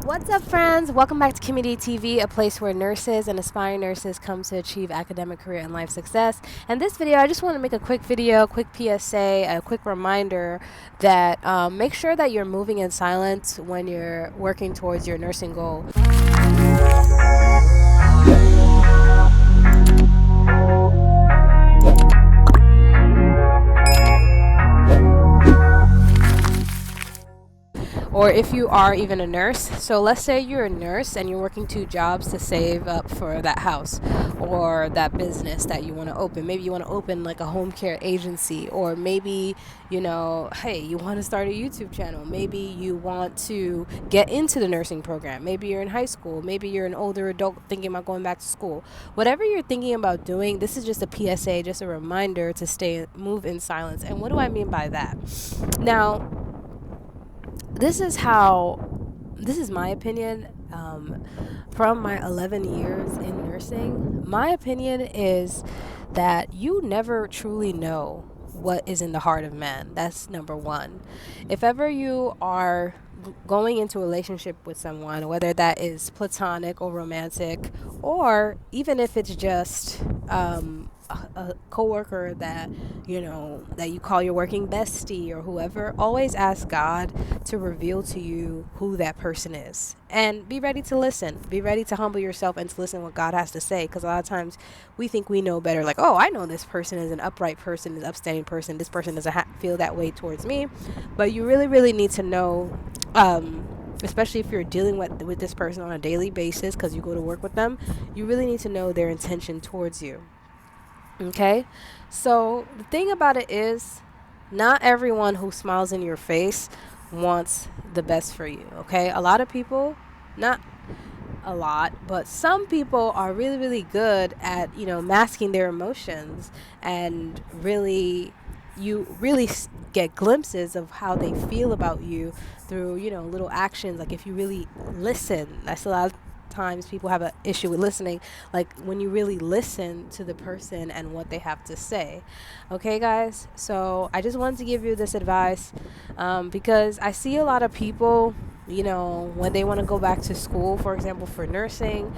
What's up, friends? Welcome back to KimmyDTV, a place where nurses and aspiring nurses come to achieve academic, career, and life success. And this video, I just want to make a quick video, quick PSA, a quick reminder that make sure that you're moving in silence when you're working towards your nursing goal. Or if you are even a nurse. So let's say you're a nurse and you're working 2 jobs to save up for that house or that business that you want to open. Maybe you want to open like a home care agency, or maybe, hey, you want to start a YouTube channel. Maybe you want to get into the nursing program. Maybe you're in high school. Maybe you're an older adult thinking about going back to school. Whatever you're thinking about doing, this is just a PSA, just a reminder to move in silence. And what do I mean by that? Now, this is my opinion from my 11 years in nursing. My opinion is that you never truly know what is in the heart of man. That's number one. If ever you are going into a relationship with someone, whether that is platonic or romantic, or even if it's just a coworker that you call your working bestie or whoever, always ask God to reveal to you who that person is, and be ready to listen. Be ready to humble yourself and to listen to what God has to say, because a lot of times we think we know better, like, oh, I know this person is an upright person, an upstanding person, this person doesn't feel that way towards me. But you really need to know, especially if you're dealing with this person on a daily basis because you go to work with them, you really need to know their intention towards you. Okay, so the thing about it is, not everyone who smiles in your face wants the best for you. Okay, a lot of people, not a lot, but some people are really good at masking their emotions, and you really get glimpses of how they feel about you through little actions. Like if you really listen, that's a lot of times people have an issue with listening, like when you really listen to the person and what they have to say. Okay, guys, so I just wanted to give you this advice because I see a lot of people, when they want to go back to school, for example, for nursing,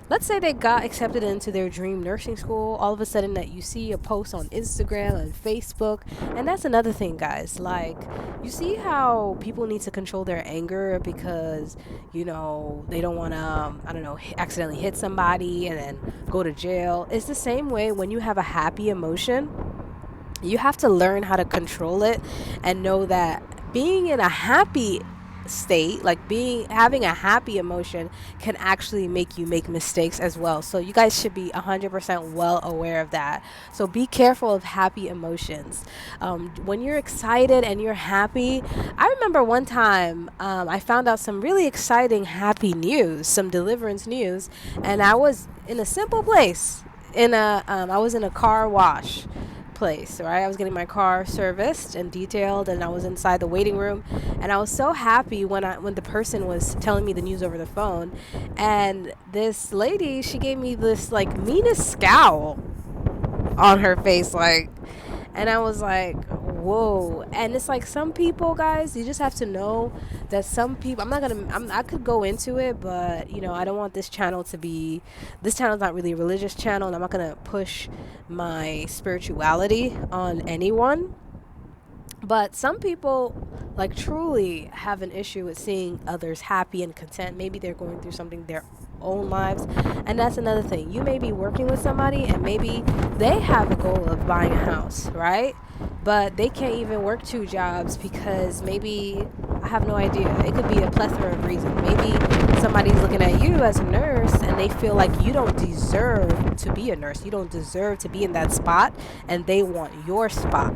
let's say they got accepted into their dream nursing school. All of a sudden that you see a post on Instagram and Facebook. And that's another thing, guys. Like, you see how people need to control their anger because, they don't want to, accidentally hit somebody and then go to jail. It's the same way when you have a happy emotion. You have to learn how to control it and know that being in a happy state, like having a happy emotion, can actually make you make mistakes as well. So you guys should be 100% well aware of that. So be careful of happy emotions. When you're excited and you're happy, I remember one time I found out some really exciting happy news, some deliverance news, and I was in a simple place. I was in a car wash place, right? I was getting my car serviced and detailed, and I was inside the waiting room, and I was so happy when the person was telling me the news over the phone, and this lady, she gave me this like meanest scowl on her face, like, and I was like, whoa. And it's like, some people, guys, you just have to know that some people, I could go into it, but I don't want this channel is not really a religious channel, and I'm not gonna push my spirituality on anyone. But some people like truly have an issue with seeing others happy and content. Maybe they're going through something their own lives, and that's another thing. You may be working with somebody and maybe they have a goal of buying a house, right? But they can't even work 2 jobs because maybe, I have no idea, it could be a plethora of reasons. Maybe somebody's looking at you as a nurse and they feel like you don't deserve to be a nurse, you don't deserve to be in that spot, and they want your spot.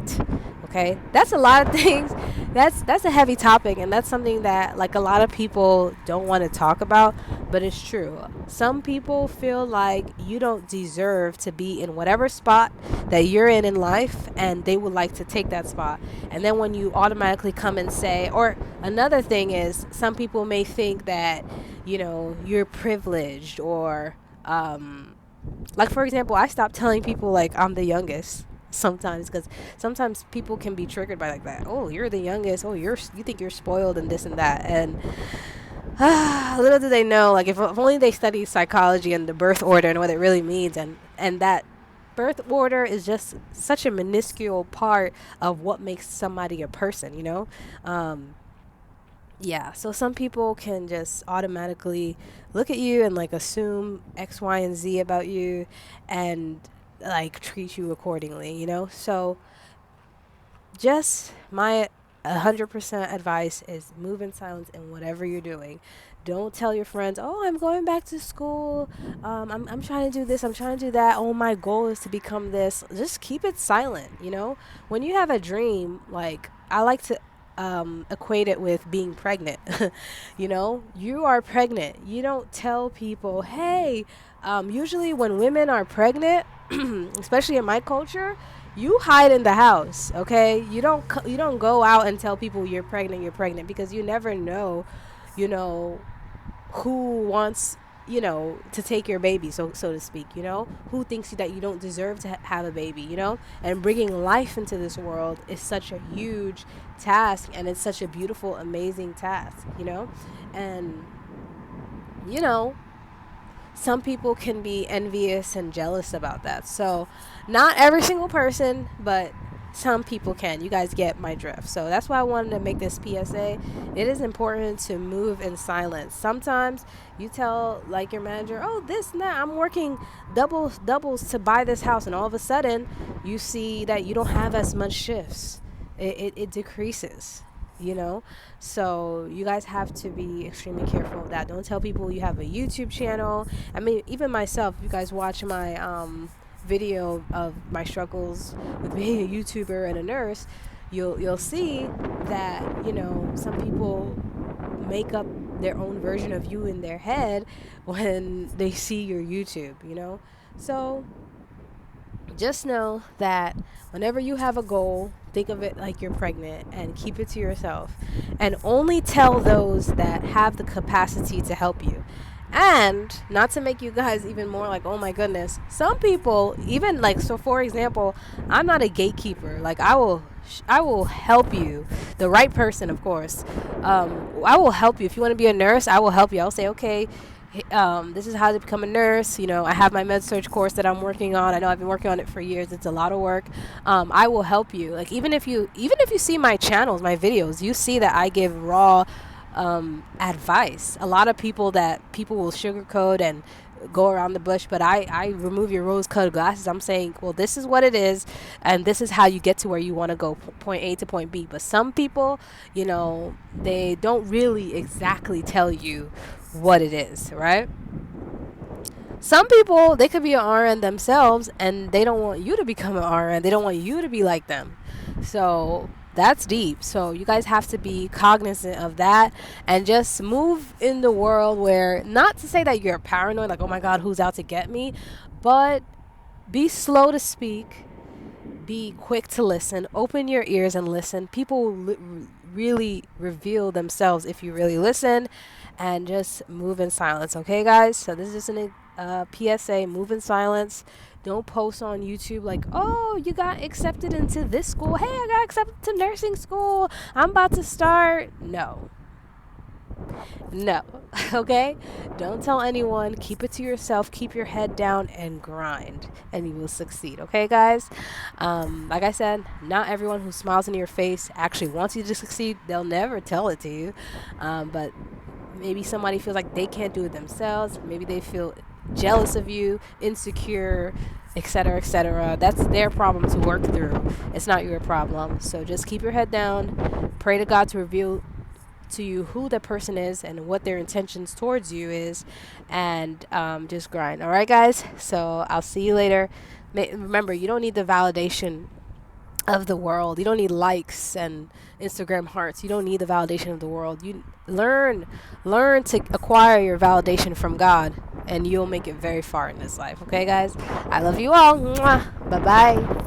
Okay, that's a lot of things. That's a heavy topic, and that's something that like a lot of people don't want to talk about, but it's true. Some people feel like you don't deserve to be in whatever spot that you're in life, and they would like to take that spot. And then when you automatically come and say, or another thing is, some people may think that you're privileged, or like, for example, I stopped telling people like I'm the youngest. sometimes, because sometimes people can be triggered by like that. Oh, you're the youngest. Oh, you think you're spoiled and this and that. And little do they know, like if only they study psychology and the birth order and what it really means, and that birth order is just such a minuscule part of what makes somebody a person, yeah, so some people can just automatically look at you and like assume X, Y, and Z about you and like treat you accordingly, So just my 100% advice is move in silence in whatever you're doing. Don't tell your friends, oh, I'm going back to school. I'm trying to do this. I'm trying to do that. Oh, my goal is to become this. Just keep it silent, When you have a dream, like I like to equate it with being pregnant. You are pregnant. You don't tell people, hey, usually when women are pregnant, especially in my culture, you hide in the house, okay? You don't go out and tell people you're pregnant because you never know, who wants, to take your baby, so to speak, who thinks that you don't deserve to have a baby, and bringing life into this world is such a huge task, and it's such a beautiful, amazing task, and some people can be envious and jealous about that. So not every single person, but some people can. You guys get my drift. So that's why I wanted to make this PSA. It is important to move in silence. Sometimes you tell like your manager, oh, this and that, I'm working doubles to buy this house, and all of a sudden you see that you don't have as much shifts. It decreases. So you guys have to be extremely careful of that. Don't tell people you have a YouTube channel. I mean, even myself, you guys watch my video of my struggles with being a YouTuber and a nurse, you'll see that some people make up their own version of you in their head when they see your YouTube. So just know that whenever you have a goal, think of it like you're pregnant and keep it to yourself, and only tell those that have the capacity to help you. And not to make you guys even more like, oh my goodness, some people even like, so for example, I'm not a gatekeeper. Like I will help you, the right person, of course. I will help you. If you want to be a nurse, I will help you. I'll say, okay, this is how to become a nurse. I have my med surg course that I'm working on. I know I've been working on it for years. It's a lot of work. I will help you. Like even if you see my channels, my videos, you see that I give raw advice. A lot of people will sugarcoat and go around the bush, but I remove your rose-colored glasses. I'm saying, well, this is what it is, and this is how you get to where you want to go, point A to point B. But some people, they don't really exactly tell you what it is, right? Some people, they could be an RN themselves, and they don't want you to become an RN. They don't want you to be like them. So that's deep. So you guys have to be cognizant of that and just move in the world where, not to say that you're paranoid, like, oh my God, who's out to get me? But be slow to speak, be quick to listen, open your ears and listen. People will really reveal themselves if you really listen, and just move in silence. Okay, guys? So this is just a PSA, move in silence. Don't post on YouTube like, oh, you got accepted into this school. Hey, I got accepted to nursing school. I'm about to start. No. Okay? Don't tell anyone. Keep it to yourself. Keep your head down and grind, and you will succeed. Okay, guys? Like I said, not everyone who smiles in your face actually wants you to succeed. They'll never tell it to you. But maybe somebody feels like they can't do it themselves. Maybe they feel jealous of you, insecure, etc., etc. That's their problem to work through. It's not your problem. So just keep your head down. Pray to God to reveal to you who the person is and what their intentions towards you is, and just grind. All right, guys? So I'll see you later. Remember, you don't need the validation of the world. You don't need likes and Instagram hearts. You don't need the validation of the world. You learn to acquire your validation from God, and you'll make it very far in this life. Okay, guys? I love you all. Mwah. Bye-bye.